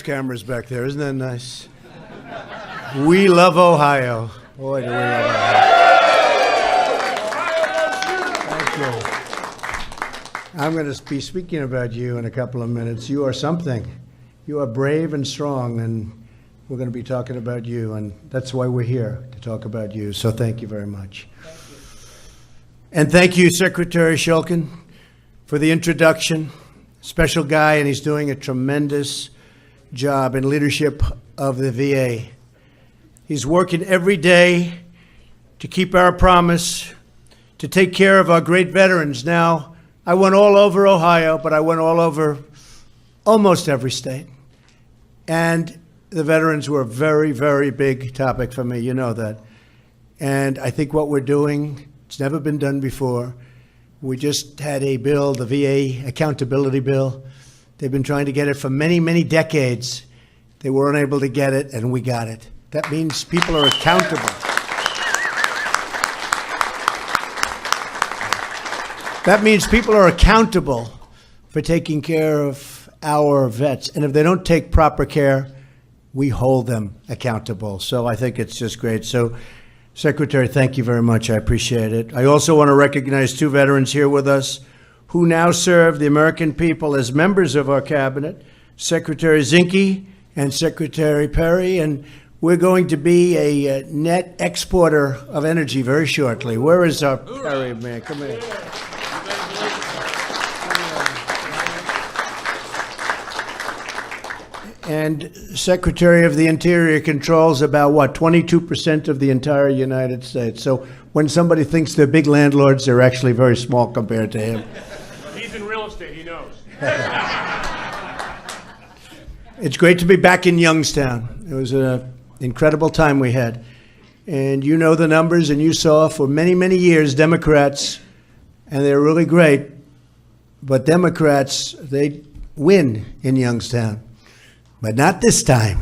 cameras back there. Isn't that nice? We love Ohio. Boy, do we love Ohio. Thank you. I'm going to be speaking about you in a couple of minutes. You are something. You are brave and strong, and we're going to be talking about you, and that's why we're here, to talk about you. So thank you very much. Thank you. And thank you, Secretary Shulkin, for the introduction. Special guy, and he's doing a tremendous job in leadership of the VA. He's working every day to keep our promise, to take care of our great veterans. Now, I went all over Ohio, but I went all over almost every state. And the veterans were a very, very big topic for me. You know that. And I think what we're doing, it's never been done before. We just had a bill, the VA accountability bill. They've been trying to get it for many, many decades. They weren't able to get it, and we got it. That means people are accountable. That means people are accountable for taking care of our vets. And if they don't take proper care, we hold them accountable. So I think it's just great. So, Secretary, thank you very much. I appreciate it. I also want to recognize two veterans here with us who now serve the American people as members of our cabinet, Secretary Zinke and Secretary Perry. And we're going to be a net exporter of energy very shortly. Where is our Perry, man? Come here. And Secretary of the Interior controls about, 22% of the entire United States. So when somebody thinks they're big landlords, they're actually very small compared to him. He's in real estate, he knows. It's great to be back in Youngstown. It was an incredible time we had. And you know the numbers, and you saw for many, many years, Democrats, and they're really great, but Democrats, they win in Youngstown. But not this time.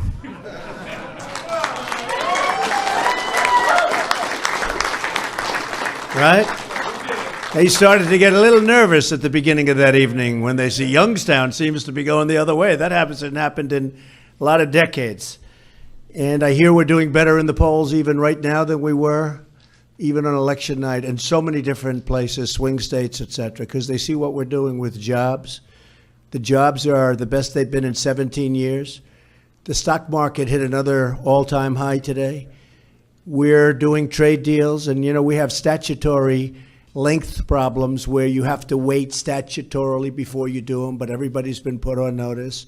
Right? They started to get a little nervous at the beginning of that evening when they see Youngstown seems to be going the other way. That hasn't happened in a lot of decades. And I hear we're doing better in the polls even right now than we were, even on election night, and so many different places, swing states, et cetera, because they see what we're doing with jobs. The jobs are the best they've been in 17 years. The stock market hit another all-time high today. We're doing trade deals, and, we have statutory length problems where you have to wait statutorily before you do them, but everybody's been put on notice.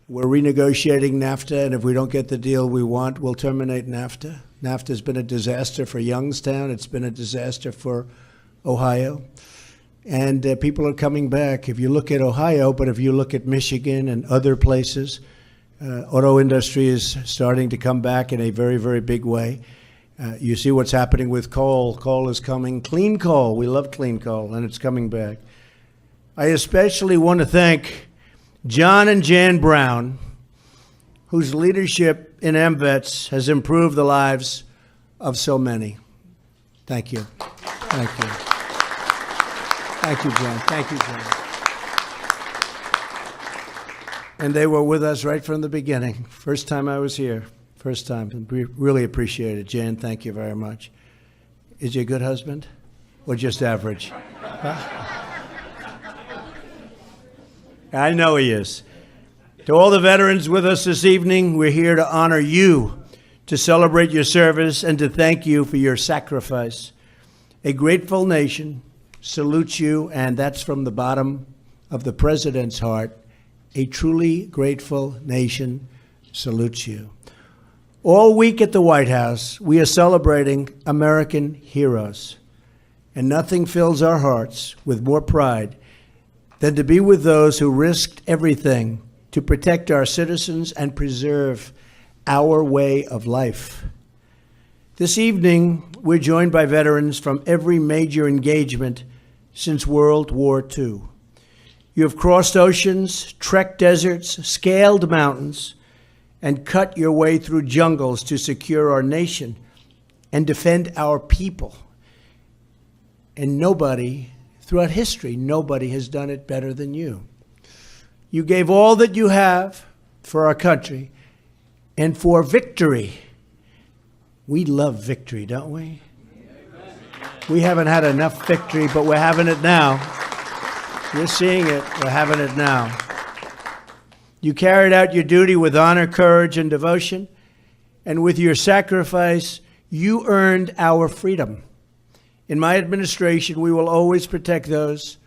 We're renegotiating NAFTA, and if we don't get the deal we want, we'll terminate NAFTA. NAFTA's been a disaster for Youngstown. It's been a disaster for Ohio. And people are coming back. If you look at Ohio, but if you look at Michigan and other places, auto industry is starting to come back in a very, very big way. You see what's happening with coal. Coal is coming. Clean coal. We love clean coal, and it's coming back. I especially want to thank John and Jan Brown, whose leadership in MVETS has improved the lives of so many. Thank you. Thank you. Thank you, John. Thank you, John. And they were with us right from the beginning. First time I was here. First time. We really appreciate it. Jan, thank you very much. Is he a good husband? Or just average? Huh? I know he is. To all the veterans with us this evening, we're here to honor you, to celebrate your service, and to thank you for your sacrifice. A grateful nation salutes you, and that's from the bottom of the president's heart. A truly grateful nation salutes you. All week at the White House, we are celebrating American heroes, and nothing fills our hearts with more pride than to be with those who risked everything to protect our citizens and preserve our way of life. This evening, we're joined by veterans from every major engagement since World War II. You have crossed oceans, trekked deserts, scaled mountains, and cut your way through jungles to secure our nation and defend our people. And nobody, throughout history, nobody has done it better than you. You gave all that you have for our country and for victory. We love victory, don't we? We haven't had enough victory, but we're having it now. You're seeing it. We're having it now. You carried out your duty with honor, courage, and devotion, and with your sacrifice, you earned our freedom. In my administration, we will always protect those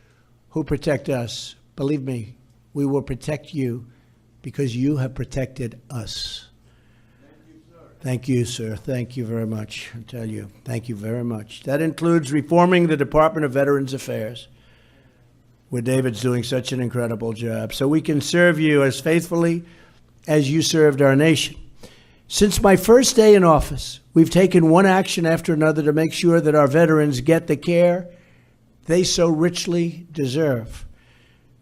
who protect us. Believe me, we will protect you because you have protected us. Thank you, sir. Thank you very much. I tell you, thank you very much. That includes reforming the Department of Veterans Affairs, where David's doing such an incredible job, so we can serve you as faithfully as you served our nation. Since my first day in office, we've taken one action after another to make sure that our veterans get the care they so richly deserve.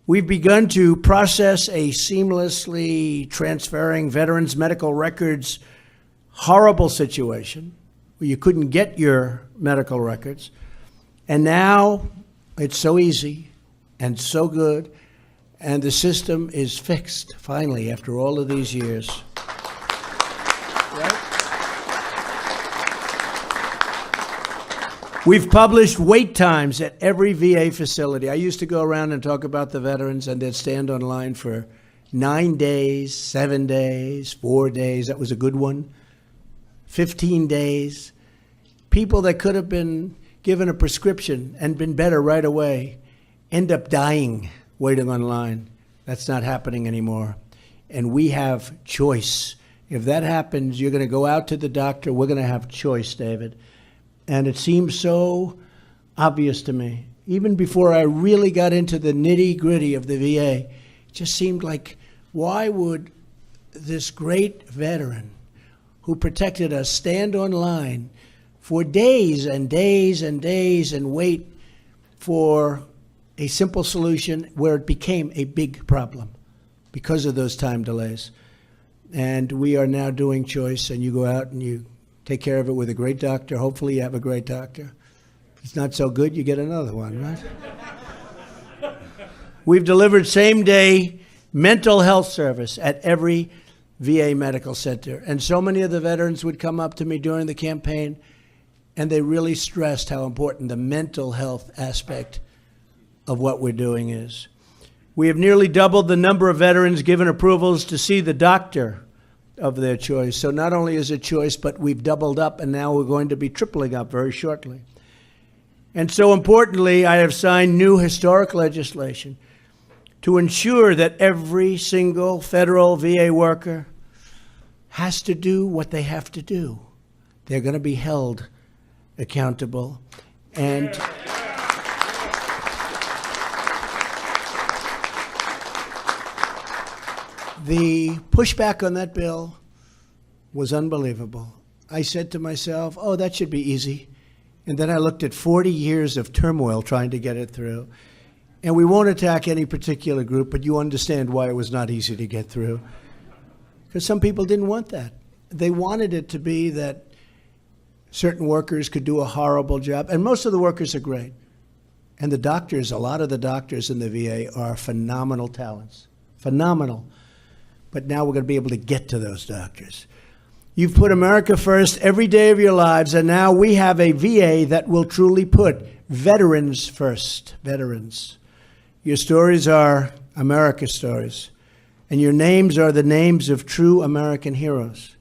We've begun to process a seamlessly transferring veterans' medical records horrible situation where you couldn't get your medical records. And now it's so easy and so good, and the system is fixed, finally, after all of these years. Right? We've published wait times at every VA facility. I used to go around and talk about the veterans, and they'd stand on line for 9 days, 7 days, 4 days. That was a good one. 15 days. People that could have been given a prescription and been better right away end up dying waiting online. That's not happening anymore. And we have choice. If that happens, you're going to go out to the doctor. We're going to have choice, David. And it seems so obvious to me. Even before I really got into the nitty-gritty of the VA, it just seemed like, why would this great veteran who protected us stand on line for days and days and days and wait for a simple solution where it became a big problem because of those time delays? And we are now doing choice, and you go out and you take care of it with a great doctor. Hopefully you have a great doctor. If it's not so good, you get another one, right? We've delivered same-day mental health service at every VA medical center. And so many of the veterans would come up to me during the campaign, and they really stressed how important the mental health aspect of what we're doing is. We have nearly doubled the number of veterans given approvals to see the doctor of their choice. So not only is it choice, but we've doubled up, and now we're going to be tripling up very shortly. And so importantly, I have signed new historic legislation to ensure that every single federal VA worker has to do what they have to do. They're going to be held accountable. And the pushback on that bill was unbelievable. I said to myself, oh, that should be easy. And then I looked at 40 years of turmoil trying to get it through. And we won't attack any particular group, but you understand why it was not easy to get through. Because some people didn't want that. They wanted it to be that certain workers could do a horrible job. And most of the workers are great. And the doctors, a lot of the doctors in the VA are phenomenal talents. Phenomenal. But now we're going to be able to get to those doctors. You've put America first every day of your lives, and now we have a VA that will truly put veterans first. Veterans. Your stories are America's stories, and your names are the names of true American heroes.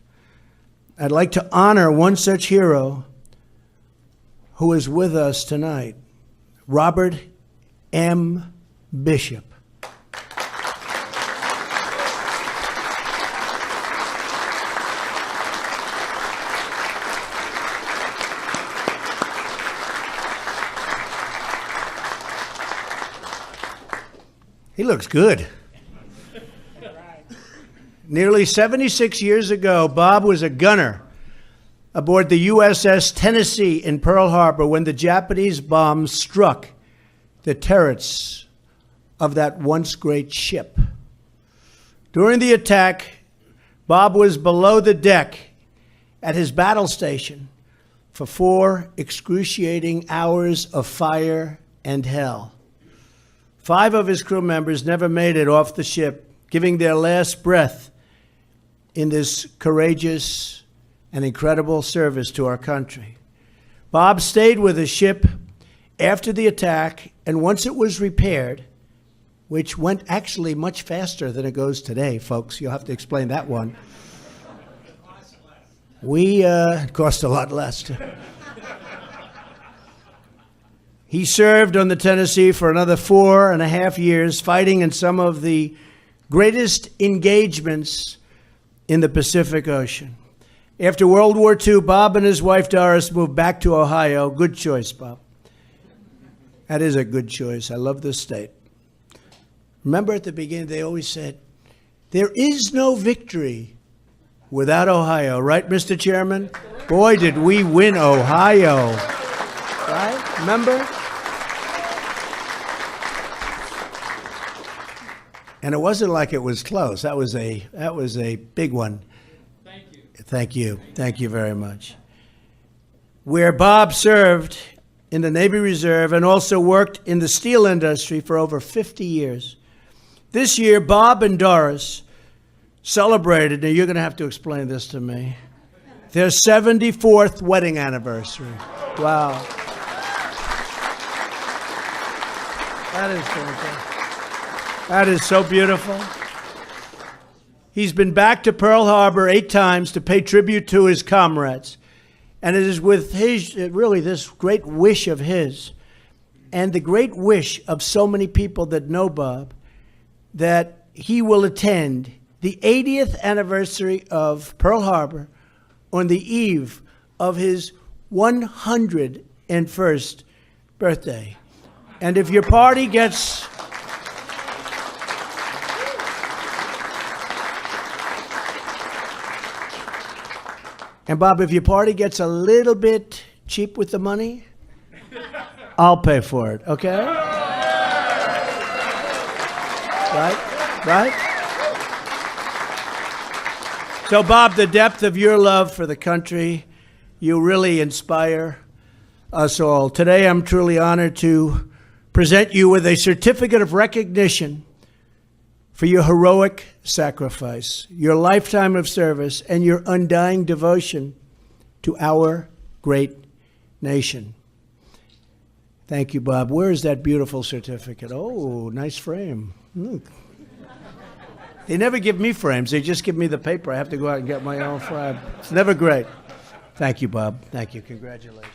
I'd like to honor one such hero who is with us tonight, Robert M. Bishop. He looks good. Nearly 76 years ago, Bob was a gunner aboard the USS Tennessee in Pearl Harbor when the Japanese bombs struck the turrets of that once great ship. During the attack, Bob was below the deck at his battle station for 4 excruciating hours of fire and hell. 5 of his crew members never made it off the ship, giving their last breath in this courageous and incredible service to our country. Bob stayed with the ship after the attack, and once it was repaired, which went actually much faster than it goes today, folks. You'll have to explain that one. It cost a lot less. He served on the Tennessee for another 4.5 years, fighting in some of the greatest engagements in the Pacific Ocean. After World War II, Bob and his wife Doris moved back to Ohio. Good choice, Bob. That is a good choice. I love this state. Remember at the beginning, they always said, there is no victory without Ohio. Right, Mr. Chairman? Boy, did we win Ohio. Right? Remember? And it wasn't like it was close. That was a big one. Thank you. Thank you. Thank you very much. Where Bob served in the Navy Reserve and also worked in the steel industry for over 50 years. This year, Bob and Doris celebrated, now you're going to have to explain this to me, their 74th wedding anniversary. Wow. That is fantastic. That is so beautiful. He's been back to Pearl Harbor 8 times to pay tribute to his comrades. And it is with his, really this great wish of his, and the great wish of so many people that know Bob, that he will attend the 80th anniversary of Pearl Harbor on the eve of his 101st birthday. And if your party gets... And Bob, if your party gets a little bit cheap with the money, I'll pay for it, okay? Right? So, Bob, the depth of your love for the country, you really inspire us all. Today, I'm truly honored to present you with a certificate of recognition for your heroic sacrifice, your lifetime of service, and your undying devotion to our great nation. Thank you, Bob. Where is that beautiful certificate? Oh, nice frame. Look. They never give me frames. They just give me the paper. I have to go out and get my own frame. It's never great. Thank you, Bob. Thank you. Congratulations.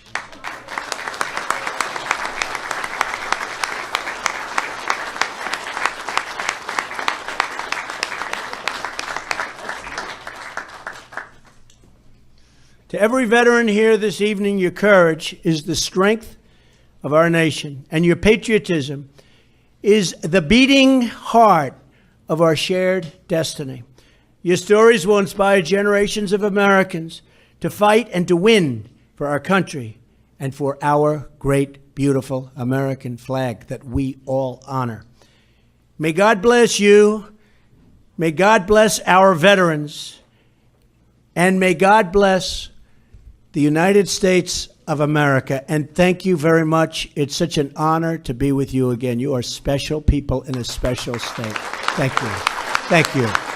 To every veteran here this evening, your courage is the strength of our nation, and your patriotism is the beating heart of our shared destiny. Your stories will inspire generations of Americans to fight and to win for our country and for our great, beautiful American flag that we all honor. May God bless you. May God bless our veterans. And may God bless the United States of America. And thank you very much. It's such an honor to be with you again. You are special people in a special state. Thank you. Thank you.